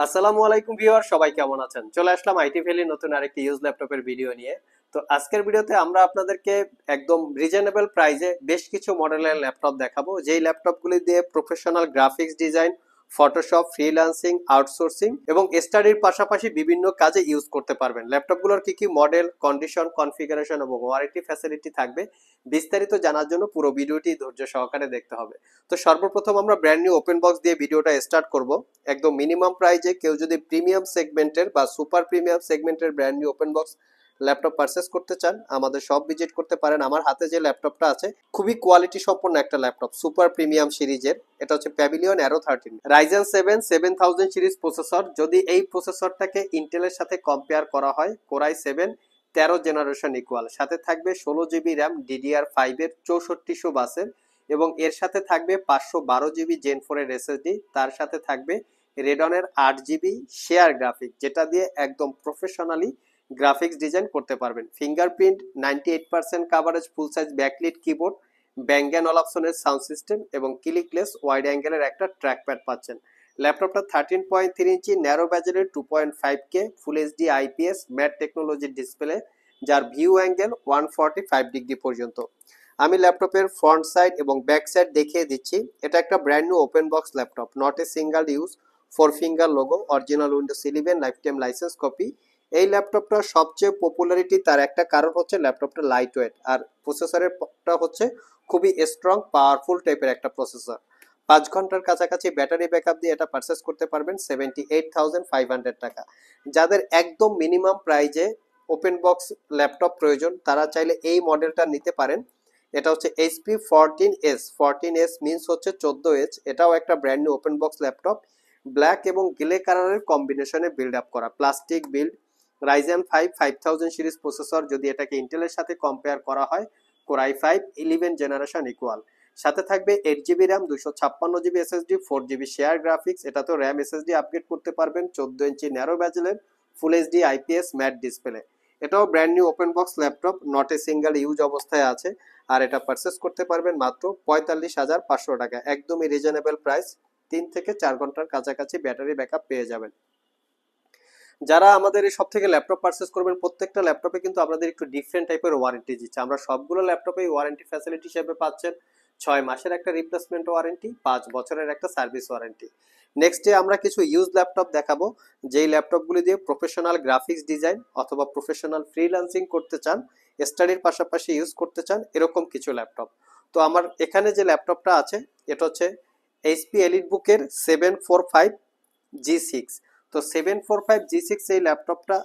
আসসালামু আলাইকুম ভিউয়ার, সবাই কেমন আছেন? চলে আসলাম আইটি ভ্যালি নতুন আরেকটি ইউজ ল্যাপটপের ভিডিও নিয়ে। তো আজকের ভিডিওতে আমরা আপনাদেরকে একদম রিজনেবল প্রাইসে বেশ কিছু মডেলের ল্যাপটপ দেখাবো, যেই ল্যাপটপগুলি দিয়ে professional graphics design, Photoshop, freelancing, outsourcing এবং স্টাডির পাশাপাশি বিভিন্ন কাজে ইউজ করতে পারবেন। ল্যাপটপগুলোর কি কি মডেল, কন্ডিশন, কনফিগারেশন এবং ওয়ারেন্টি ফ্যাসিলিটি থাকবে, বিস্তারিত জানার জন্য পুরো ভিডিওটি ধৈর্য সহকারে দেখতে হবে। তো সর্বপ্রথম আমরা ব্র্যান্ড নিউ ওপেন বক্স দিয়ে ভিডিওটা স্টার্ট করব। একদম মিনিমাম প্রাইজে কেউ যদি প্রিমিয়াম সেগমেন্টের বা সুপার প্রিমিয়াম সেগমেন্টের brand new open box laptop purchase করতে চান, আমাদের শপ ভিজিট করতে পারেন। আমার হাতে যে ল্যাপটপটা আছে খুবই কোয়ালিটি সম্পন্ন একটা ল্যাপটপ, সুপার প্রিমিয়াম সিরিজের। এটা হচ্ছে pavilion arrow 13 Ryzen 7 7000 series processor. যদি এই প্রসেসরটাকে ইন্টেলের সাথে কম্পেয়ার করা হয়, কোরাই 7 13 জেনারেশন ইকুয়াল, সাথে থাকবে 16 জিবি র্যাম DDR5 এর 6400 বাসের, এবং এর সাথে থাকবে 512 জিবি জেন 4 এর এসএসডি। তার সাথে থাকবে রেডনের 8 জিবি শেয়ার গ্রাফিক, যেটা দিয়ে একদম প্রফেশনালি গ্রাফিক্স ডিজাইন করতে পারবেন। Fingerprint 98% coverage, full size backlit keyboard, Bang and অলাপসনের সাউন্ড সিস্টেম এবং ক্লিকলেস ওয়াইড অ্যাঙ্গেলের একটা ট্র্যাকপ্যাড পাচ্ছেন। ল্যাপটপটা 13.3 ইঞ্চি ন্যারো ব্যাজেলের 2.5K full HD IPS matte টেকনোলজির ডিসপ্লে, যার ভিউ অ্যাঙ্গেল 145 ডিগ্রি পর্যন্ত। আমি ল্যাপটপের ফ্রন্ট সাইড এবং ব্যাক সাইড দেখিয়ে দিচ্ছি। এটা একটা brand new open box laptop, not a single use, 4 finger logo, original Windows 11 lifetime licence copy. এই ল্যাপটপটার সবচেয়ে পপুলারিটি তার একটা কারণ হচ্ছে ল্যাপটপটা লাইট ওয়েট, আর প্রসেসরেরটা হচ্ছে খুবই স্ট্রং পাওয়ারফুল টাইপের একটা প্রসেসর। 5 ঘন্টার কাছাকাছি ব্যাটারি ব্যাকআপ দিয়ে এটা পারচেস করতে পারবেন 78,500 টাকা। যাদের একদম মিনিমাম প্রাইজে ওপেন বক্স ল্যাপটপ প্রয়োজন, তারা চাইলে এই মডেলটা নিতে পারেন। এটা হচ্ছে এইচপি 14S। 14S মিনস হচ্ছে 14H। এটাও একটা brand new open box laptop, black এবং গ্রে কালারের কম্বিনেশনে বিল্ড আপ করা, plastic build. Ryzen 5 5000 series processor. যদি এটাকে ইন্টেলের সাথে কম্পেয়ার করা হয়, কোরাই 5 11 জেনারেশন ইকুয়াল। সাথে থাকবে 8 GB RAM, 256 GB SSD, 4 GB share graphics. এটা তো র্যাম এসএসডি আপগ্রেড করতে পারবেন। 14 ইঞ্চি ন্যারো ব্যাজেলের full HD IPS matte display. এটাও brand new open box laptop, not a single use অবস্থায় আছে। আর এটা পারচেস করতে পারবেন মাত্র 45,500 টাকা, একদমই রিজনেবল প্রাইস। 3 থেকে 4 ঘন্টার কাছাকাছি ব্যাটারি ব্যাকআপ পেয়ে যাবেন। যারা আমাদের এই সব থেকে ল্যাপটপ পারচেস করবেন, প্রত্যেকটা ল্যাপটপে কিন্তু আপনাদের একটু ডিফারেন্ট টাইপের ওয়ারেন্টি দিচ্ছে। আমরা সবগুলো ল্যাপটপে ওয়ারেন্টি ফ্যাসিলিটি হিসেবে পাচ্ছেন 6 মাসের একটা রিপ্লেসমেন্ট ওয়ারেন্টি, 5 বছরের একটা সার্ভিস ওয়ারেন্টি। নেক্সট ডে আমরা কিছু ইউজ ল্যাপটপ দেখাবো, যেই ল্যাপটপগুলি দিয়ে প্রফেশনাল গ্রাফিক্স ডিজাইন অথবা প্রফেশনাল ফ্রিল্যান্সিং করতে চান, স্টাডির পাশাপাশি ইউজ করতে চান, এরকম কিছু ল্যাপটপ। তো আমার এখানে যে ল্যাপটপটা আছে, এটা হচ্ছে এইচপি এলিট বুকের 745G6। তো 745G6 এই ল্যাপটপটা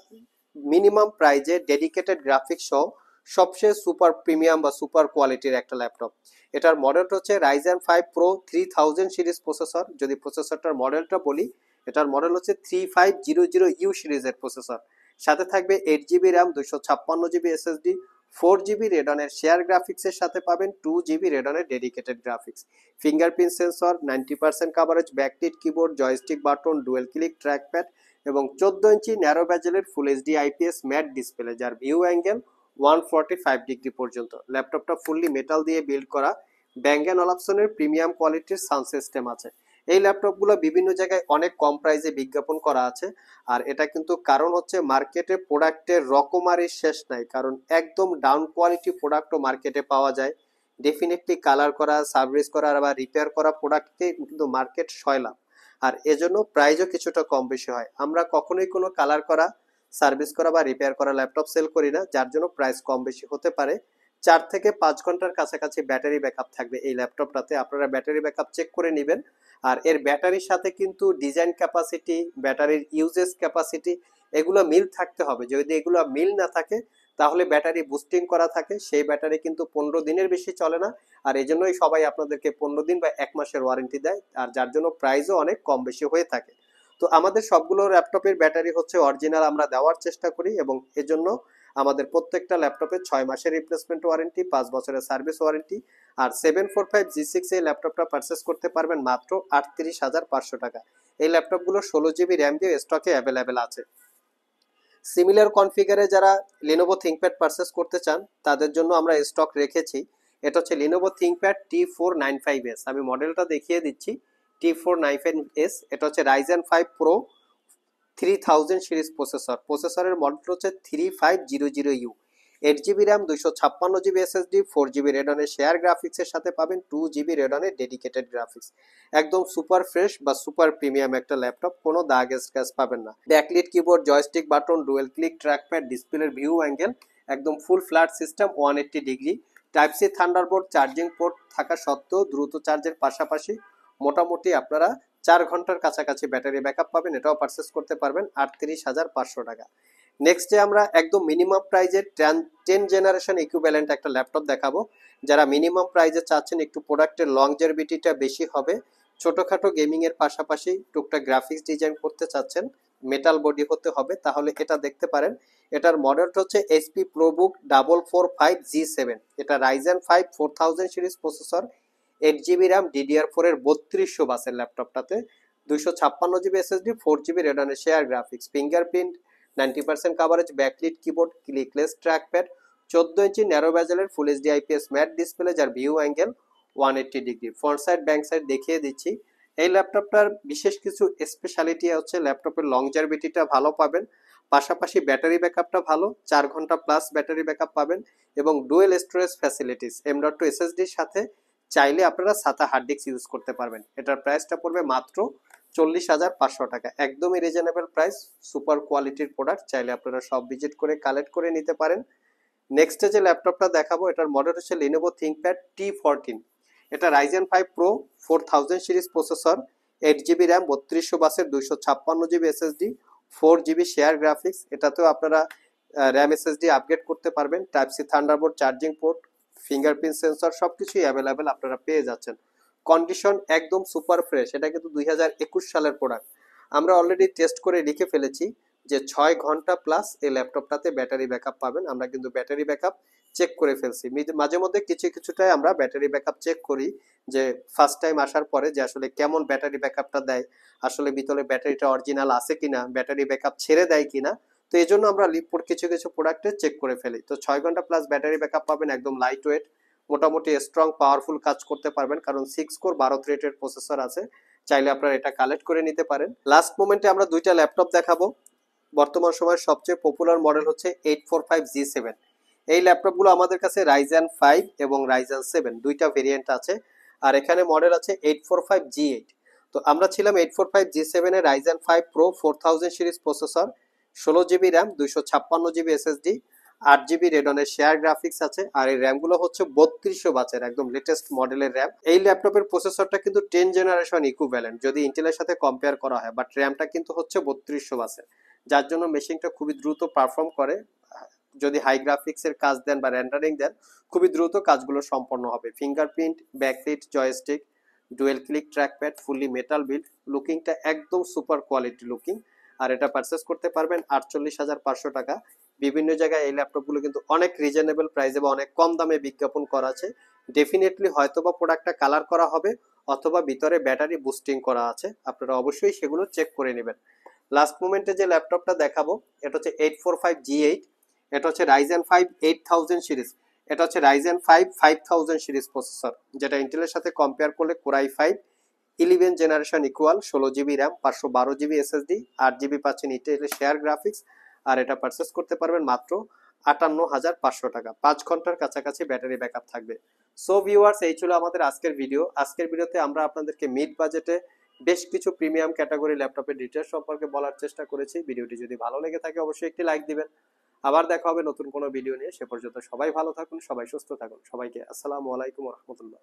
মিনিমাম প্রাইজে ডেডিকেটেড গ্রাফিক্স সহ সবচেয়ে সুপার প্রিমিয়াম বা সুপার কোয়ালিটির একটা ল্যাপটপ। এটার মডেলটা হচ্ছে রাইজেন 5 প্রো 3000 সিরিজ প্রসেসর। যদি প্রসেসরটার মডেলটা বলি, এটার মডেল হচ্ছে 3500U সিরিজের প্রসেসর। সাথে থাকবে 8 GB RAM, 256 GB SSD, 4 GB রেডনের শেয়ার গ্রাফিক্সের সাথে পাবেন 2 জিবি রেডনের dedicated graphics. Fingerprint sensor, 90% coverage, backlit keyboard, joystick button, dual click trackpad এবং 14 ইঞ্চি ন্যারো ব্যাজেলের full HD IPS matte display, যার ভিউ অ্যাঙ্গেল 145 ডিগ্রি পর্যন্ত। ল্যাপটপটা ফুললি মেটাল দিয়ে বিল্ড করা, ব্যাঙ্গান অলাপসনের প্রিমিয়াম কোয়ালিটির সাউন্ড সিস্টেম আছে। এই ল্যাপটপগুলো বিভিন্ন জায়গায় অনেক কম প্রাইসে বিজ্ঞাপন করা আছে। আর এটা কিন্তু কারণ হচ্ছে মার্কেটে প্রোডাক্টের রকমারি শেষ নাই, কারণ একদম ডাউন কোয়ালিটি প্রোডাক্টও মার্কেটে পাওয়া যায়। ডেফিনেটলি কালার করা, সার্ভিস করা বা রিপেয়ার করা প্রোডাক্টকে কিন্তু মার্কেট সয়লাভ, আর এজন্য প্রাইসও কিছুটা কম বেশি হয়। আমরা কখনোই কোনো কালার করা, সার্ভিস করা বা রিপেয়ার করা ল্যাপটপ সেল করি না, যার জন্য প্রাইস কম বেশি হতে পারে। 4 থেকে 5 ঘন্টার কাছাকাছি ব্যাটারি ব্যাকআপ থাকবে এই ল্যাপটপটাতে, আপনারা ব্যাটারি ব্যাকআপ চেক করে নেবেন। আর এর ব্যাটারির সাথে কিন্তু ডিজাইন ক্যাপাসিটি, ব্যাটারির ইউজেস ক্যাপাসিটি, এগুলো মিল থাকতে হবে। যদি এগুলো মিল না থাকে, তাহলে ব্যাটারি বুস্টিং করা থাকে, সেই ব্যাটারি কিন্তু 15 দিনের বেশি চলে না। আর এই জন্যই সবাই আপনাদেরকে 15 দিন বা 1 মাসের ওয়ারেন্টি দেয়, আর যার জন্য প্রাইসও অনেক কম বেশি হয়ে থাকে। তো আমাদের সবগুলো ল্যাপটপের ব্যাটারি হচ্ছে অরিজিনাল আমরা দেওয়ার চেষ্টা করি, এবং এজন্য আমাদের প্রত্যেকটা ল্যাপটপে 6 মাসের রিপ্লেসমেন্ট ওয়ারেন্টি, 5 বছরের সার্ভিস ওয়ারেন্টি। আর 745G6 এই ল্যাপটপটা পারচেস করতে পারবেন মাত্র 38,500 টাকা। এই ল্যাপটপগুলো 16 জিবি র্যাম দিয়ে স্টকে অ্যাভেলেবেল আছে। সিমিলার কনফিগারে যারা লিনোভো থিংকপ্যাড পারচেস করতে চান, তাদের জন্য আমরা স্টক রেখেছি। এটা হচ্ছে লিনোভো থিংকপ্যাড T495S। আমি মডেলটা দেখিয়ে দিচ্ছি, T495S। এটা হচ্ছে রাইজেন 5 প্রো 3000 সিরিজ প্রসেসর, প্রসেসরের মডেল হচ্ছে 3500U, 8GB RAM, 256GB SSD, 4GB রেডনের শেয়ার গ্রাফিক্সের সাথে পাবেন 2GB রেডনের ডেডিকেটেড গ্রাফিক্স। একদম সুপার ফ্রেশ বা সুপার প্রিমিয়াম একটা ল্যাপটপ, কোনো দাগ স্ক্র্যাচ পাবেন না। Backlit keyboard, joystick button, dual click trackpad, ডিসপ্লের ভিউ অ্যাঙ্গেল একদম full flat system, 180 degree. Type C Thunderbolt charging port থাকা সত্ত্বেও দ্রুত চার্জের পাশাপাশি মোটামুটি আপনারা 4 ঘন্টার কাছাকাছি ব্যাটারি ব্যাকআপ পাবেন। এটাও পারচেস করতে পারবেন 38,500 টাকা। নেক্সট ডে আমরা একদম মিনিমাম প্রাইজের 10 জেনারেশন ইকুইভ্যালেন্ট একটা ল্যাপটপ দেখাবো। যারা মিনিমাম প্রাইজে চাচ্ছেন একটু প্রোডাক্টের লংজেভিটিটা বেশি হবে, ছোটখাটো গেমিং এর পাশাপাশি টুকটাক গ্রাফিক্স ডিজাইন করতে চাচ্ছেন, মেটাল বডি হতে হবে, তাহলে এটা দেখতে পারেন। এটার মডেলটা হচ্ছে এইচপি প্রোবুক 445G7। এটা Ryzen 5 4000 series processor, 8GB RAM, DDR4 এর 3200 বাসের ল্যাপটপটাতে 256GB SSD, 4GB রেডনের share graphics, fingerprint 90% coverage, backlit keyboard, clickless trackpad, 14 inch narrow বেজেলের full HD IPS matte display, যার view angle 180 degree. Front side back side দেখিয়ে দিচ্ছি। এই ল্যাপটপটার বিশেষ কিছু স্পেশালিটি হচ্ছে ল্যাপটপের লংজারভিটিটা ভালো পাবেন, পাশাপাশি ব্যাটারি ব্যাকআপটা ভালো, 4 ঘন্টা প্লাস ব্যাটারি ব্যাকআপ পাবেন, এবং ডুয়েল স্টোরেজ ফ্যাসিলিটিস M.2 SSDর সাথে চাইলে আপনারা SATA হার্ড ডিস্ক ইউজ করতে পারবেন। এটার প্রাইসটা পড়বে মাত্র 40,500 টাকা, একদমই রিজনেবল প্রাইস, সুপার কোয়ালিটির প্রোডাক্ট, চাইলে আপনারা সব ভিজিট করে কালেক্ট করে নিতে পারেন। নেক্সট যে ল্যাপটপটা দেখাবো, এটার মডেল হচ্ছে Lenovo ThinkPad T14। এটা Ryzen 5 Pro 4000 series processor, 8GB RAM, 3200 বাসের, 256GB SSD, 4GB share graphics. এটাতেও আপনারা র্যাম এসএসডি আপগ্রেড করতে পারবেন। Type C Thunderbolt charging port, fingerprint sensor সবকিছুই অ্যাভেলেবেল আপনারা পেয়ে যাচ্ছেন। কন্ডিশন একদম সুপার ফ্রেশ। এটা কিন্তু 2021 সালের প্রোডাক্ট। আমরা অলরেডি টেস্ট করে লিখে ফেলেছি যে 6 ঘন্টা প্লাস এই ল্যাপটপটাতে ব্যাটারি ব্যাকআপ পাবেন। আমরা কিন্তু ব্যাটারি ব্যাকআপ চেক করে ফেলছি, মাঝে মধ্যে কিছুটাই আমরা ব্যাটারি ব্যাকআপ চেক করি, যে ফার্স্ট টাইম আসার পরে যে আসলে কেমন ব্যাটারি ব্যাকআপটা দেয়, আসলে ভিতরে ব্যাটারিটা অরিজিনাল আছে কিনা, ব্যাটারি ব্যাকআপ ছেড়ে দেয় কিনা। তো এই জন্য আমরা কিছু প্রোডাক্টে চেক করে ফেলি। তো 6 ঘন্টা প্লাস ব্যাটারি ব্যাকআপ পাবেন, একদম লাইট ওয়েট, মোটামুটি স্ট্রং পাওয়ারফুল কাজ করতে পারবেন, কারণ 6 কোর 12 থ্রেডের প্রসেসর আছে। চাইলে আপনারা এটা কালেক্ট করে নিতে পারেন। লাস্ট মোমেন্টে আমরা দুইটা ল্যাপটপ দেখাবো। বর্তমান সময়ের সবচেয়ে পপুলার মডেল হচ্ছে 845G7। এই ল্যাপটপগুলো আমাদের কাছে রাইজেন 5 এবং রাইজেন 7 দুইটা ভেরিয়েন্ট আছে, আর এখানে মডেল আছে 845G8। তো আমরা ছিলাম 845G7 এর Ryzen 5 Pro 4000 series processor, 16GB RAM, 256GB SSD, 8GB রেডনের শেয়ার গ্রাফিক্স আছে, আর এই র্যামগুলো হচ্ছে 3200 বাসের, একদম লেটেস্ট মডেলের র্যাম। এই ল্যাপটপের প্রসেসরটা কিন্তু 10 জেনারেশন ইকুইভ্যালেন্ট যদি ইন্টেলের সাথে কম্পেয়ার করা হয়, বাট র্যামটা কিন্তু হচ্ছে 3200 বাসের, যার জন্য মেশিনটা খুবই দ্রুত পারফর্ম করে। যদি হাই গ্রাফিক্সের কাজ দেন বা রেন্ডারিং দেন, খুবই দ্রুত কাজগুলো সম্পন্ন হবে। Fingerprint, backlit, joystick, dual click trackpad, fully metal build, লুকিংটা একদম সুপার কোয়ালিটি লুকিং। আর এটা পারচেস করতে পারবেন 48,500 টাকা। বিভিন্ন জায়গায় এই ল্যাপটপগুলো কিন্তু অনেক রিজনেবল প্রাইসে বা অনেক কম দামে বিজ্ঞাপন করা আছে। ডেফিনেটলি হয়তোবা প্রোডাক্টটা কালার করা হবে, অথবা ভিতরে ব্যাটারি বুস্টিং করা আছে, আপনারা অবশ্যই সেগুলো চেক করে নেবেন। লাস্ট মোমেন্টে যে ল্যাপটপটা দেখাবো, এটা হচ্ছে 845G8। এটা হচ্ছে রাইজেন 5 8000 সিরিজ। এটা হচ্ছে রাইজেন 5 5000 সিরিজ প্রসেসর, যেটা ইন্টেলের সাথে কম্পেয়ার করলে core i 5 11 generation equal, 16GB RAM, 512GB SSD, 8GB পাচ্ছেন ইন্টেলের শেয়ার গ্রাফিক্স। আর এটা পারচেস করতে পারবেন মাত্র 58,500 টাকা। 5 ঘন্টার কাছাকাছি ব্যাটারি ব্যাকআপ থাকবে। সো ভিউয়ার্স, এই ছিল আমাদের আজকের ভিডিও। আজকের ভিডিওতে আমরা আপনাদেরকে মিড বাজেটে বেশ কিছু প্রিমিয়াম ক্যাটাগরি ল্যাপটপের ডিটেইলস সম্পর্কে বলার চেষ্টা করেছি। ভিডিওটি যদি ভালো লেগে থাকে অবশ্যই একটি লাইক দিবেন। আবার দেখা হবে নতুন কোনো ভিডিও নিয়ে। সে পর্যন্ত সবাই ভালো থাকুন, সবাই সুস্থ থাকুন। সবাইকে আসসালামু আলাইকুম ওয়া রাহমাতুল্লাহ।